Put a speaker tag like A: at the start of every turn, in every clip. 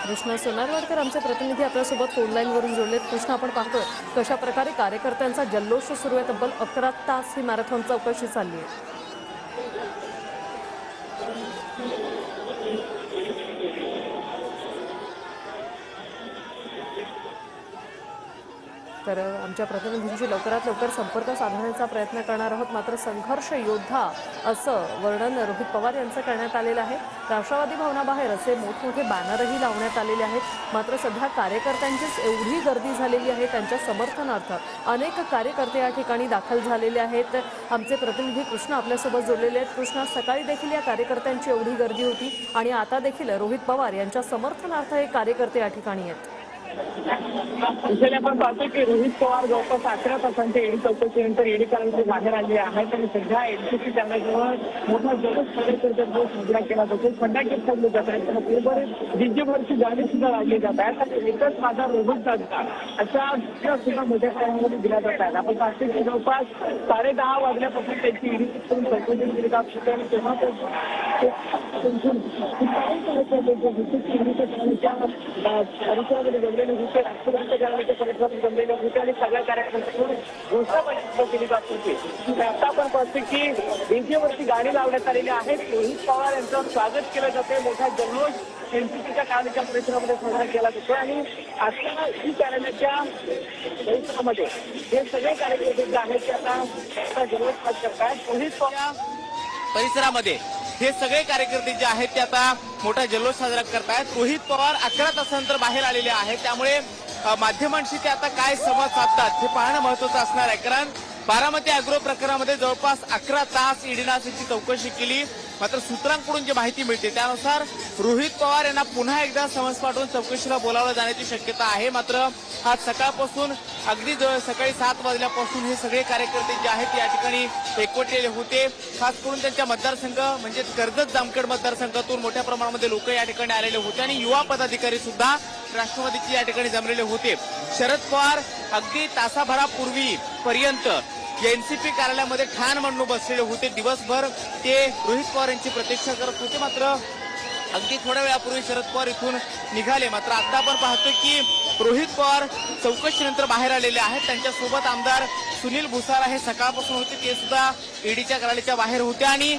A: कृष्णा सोनारवाडकर आमचे प्रतिनिधी आपल्यासोबत फोन लाईनवरून जोडलेत। कृष्णा, आपण पाहतोय कशा प्रकारे कार्यकर्त्यांचा जल्लोष सुरू आहे। तब्बल 11 तास ही मॅरेथॉन चौकशी चालली आहे। तर आमच्या प्रतिनिधींशी लवकरात लवकर संपर्क साधण्याचा प्रयत्न करणार आहोत। मात्र संघर्ष योद्धा असं वर्णन रोहित पवार यांचं करण्यात आलेलं आहे। राष्ट्रवादी भवनाबाहेर असे मोठमोठे बॅनरही लावण्यात आलेले आहेत। मात्र सध्या कार्यकर्त्यांचीच एवढी गर्दी झालेली आहे, त्यांच्या समर्थनार्थ अनेक कार्यकर्ते या ठिकाणी दाखल झालेले आहेत। आमचे प्रतिनिधी कृष्णा आपल्यासोबत जोडलेले आहेत। कृष्णा, सकाळी देखील या कार्यकर्त्यांची एवढी गर्दी होती आणि आता देखील रोहित पवार यांच्या समर्थनार्थ हे कार्यकर्ते या ठिकाणी आहेत।
B: आपण पाहतो की रोहित पवार जवळपास 11 तासांच्या ईडी चौकशीनंतर ईडी कार्यालयातून बाहेर आले आहेत आणि सध्या एनसीपी त्यांच्याजवळ मोठा जल्लोष कार्यकर्त्यांचा जो साजरा केला जातो, फटाके फोडले जात आहेत, त्याबरोबर डीजेवरची गाणी सुद्धा लावली जात आहेत आणि एकच माझा रोहित साजरा अशा सुद्धा मोठ्या प्रमाणामध्ये दिल्या जात आहेत। आपण पाहतो की जवळपास 10:30 वाजल्यापासून त्यांची ईडी करून चौकशी केली जात होती आणि तेव्हा परिसरामध्ये जमलेले होते, राष्ट्रवादीच्या जनादेशाच्या परिसरात जमलेले होते आणि सगळ्या कार्यकर्त्यांकडून घोषणाबाजी केली जात होती। आता आपण पाहतो की डीजेवरची गाणी लावण्यात आलेली आहेत। रोहित पवार यांचं स्वागत केलं जाते, मोठा जल्लोष एनसीपीच्या कार्यालयाच्या परिसरामध्ये साजरा केला जातो आणि आता ई कार्यालयाच्या परिसरामध्ये हे सगळे कार्यकर्ते जे आहेत ते आता जल्लोष साजरा करतायत। रोहित पवार
C: परिसरामध्ये हे सगळे कार्यकर्ते जे आहेत ते आता मोठा जल्लोष साजरा करतायत। रोहित पवार 11 तासानंतर बाहेर आलेले आहेत, त्यामुळे माध्यमांशी ते आता काय संवाद साधतात हे पाहणं महत्त्वाचं असणार आहे। कारण बारामती अॅग्रो प्रकरणामध्ये जवळपास 11 तास ईडीने याची चौकशी केली। मात्र सूत्रांकडून जी माहिती मिळते त्यानुसार रोहित पवार यांना पुन्हा एकदा समन्स पाठवून चौकशीला बोलावलं जाण्याची शक्यता आहे। मात्र आज सकाळपासून अगदी सकाळी 7 वाजल्यापासून हे सगळे कार्यकर्ते जे आहेत या ठिकाणी एकवटलेले होते। खास करून त्यांच्या मतदारसंघ म्हणजे कर्जत जामखेड मतदारसंघातून मोठ्या प्रमाणामध्ये लोक या ठिकाणी आलेले होते आणि युवा पदाधिकारी सुद्धा राष्ट्रवादीचे या ठिकाणी जमलेले होते। शरद पवार अगदी तासाभरापूर्वी पर्यंत एनसीपी कार्यालयामध्ये ठाण मांडून बसलेले होते। दिवसभर ते रोहित पवार यांची प्रतीक्षा करत होते। मात्र अगदी थोड्या वेळापूर्वी शरद पवार इथून निघाले। मात्र आता आपण पाहतोय की रोहित पवार चौकशीनंतर बाहेर आलेले आहेत। त्यांच्यासोबत आमदार सुनील भुसारा हे सकाळपासून होते, ते सुद्धा ईडीच्या कार्यालयाच्या बाहेर होते आणि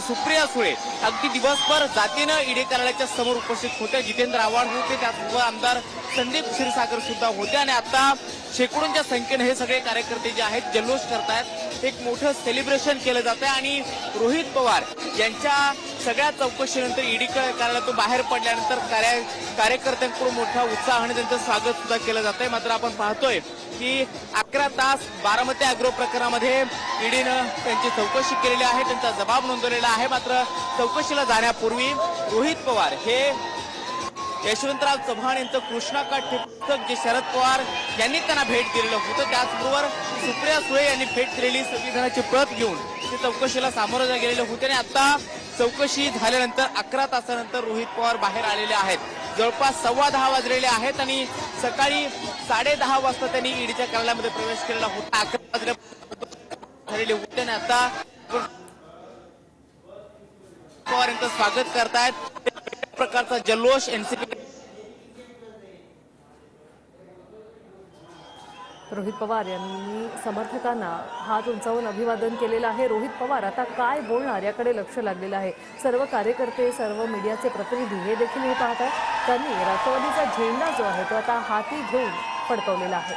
C: सुप्रिया सुळे अगदी दिवसभर जातीनं ईडी कार्यालयाच्या समोर उपस्थित होते। जितेंद्र आव्हाड होते, त्याचबरोबर आमदार संदीप क्षीरसागर सुद्धा होते आणि आता शेकडोंच्या संख्येने हे सगळे कार्यकर्ते जे आहेत जल्लोष करतायत। एक मोठं सेलिब्रेशन केलं जात आहे आणि रोहित पवार यांच्या सगळ्या चौकशीनंतर ईडी कार्यालयातून बाहेर पडल्यानंतर कार्यकर्त्यांकडून मोठा उत्साहाने त्यांचं स्वागत सुद्धा केलं जात आहे। मात्र आपण पाहतोय की 11 तास बारामती अॅग्रो प्रकरणामध्ये ईडीनं त्यांची चौकशी केलेली आहे, त्यांचा जबाब नोंदवलेला आहे। मात्र चौकशीला जाण्यापूर्वी रोहित पवार हे यशवंतराव चव्हाण यांचं कृष्णा काठ पुस्तक जे शरद पवार यांनी त्यांना भेट दिलेलं होतं, त्याचबरोबर सुप्रिया सुळे यांनी भेट दिलेली संविधानाची प्रत घेऊन ते चौकशीला सामोरं गेलेले होते आणि आता चौकशी झाल्यानंतर 11 तासानंतर रोहित पवार बाहेर आलेले आहेत। जवळपास 10:15 वाजलेले आहेत आणि सकाळी 10:30 वाजता त्यांनी ईडीच्या कार्यालयामध्ये प्रवेश केलेला होता। 11 वाजता झालेले होते आणि आता पवार यांचं स्वागत करतायत। प्रकारचा जल्लोष एनसीपी
A: रोहित पवार यांनी समर्थकांना हात उंचावून अभिवादन केलेलं आहे। रोहित पवार आता काय बोलणार याकडे लक्ष लागलेलं आहे। सर्व कार्यकर्ते, सर्व मीडियाचे प्रतिनिधी हे देखील हे पाहत आहेत। त्यांनी राष्ट्रवादीचा झेंडा जो आहे तो आता हाती घेऊन फडकवलेला आहे।